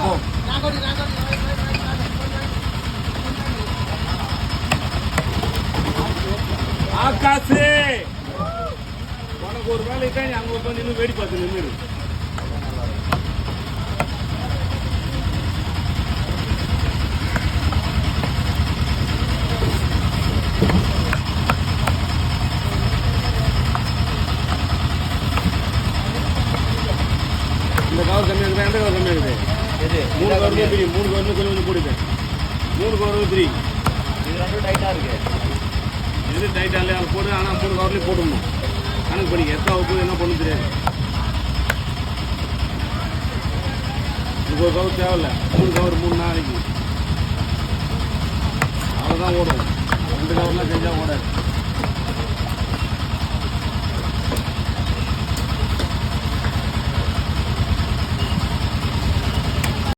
போ. ஆகாசு உனக்கு ஒரு வேலைக்கு தான் அங்கே உட்காந்து இன்னும் வேடி பார்த்து நின்று. இந்த கவர் கம்மியாக இருக்குதா? எந்த கவர் கம்மியாக இருக்குது? இது 3 கவர்லேயும் 3 3 கவர்லேயும் கொஞ்சம் போடுங்க. 3 கவர்லேயும் 3 இது ரெண்டும் டைட்டாக இருக்கு. இது டைட்டாக இல்லை அதை போடு. ஆனால் 3 கவர்லேயும் போடணும். கணக்கு பண்ணிக்க எத்தனை வகுப்பு என்ன பண்ணு தெரியாது. இதுக்கு ஒரு கவர் தேவையில்லை. 3 கவர் 3 நாளைக்கு அவ்வளோதான் ஓடும். 2 கவர்லாம் செஞ்சால் ஓடாது.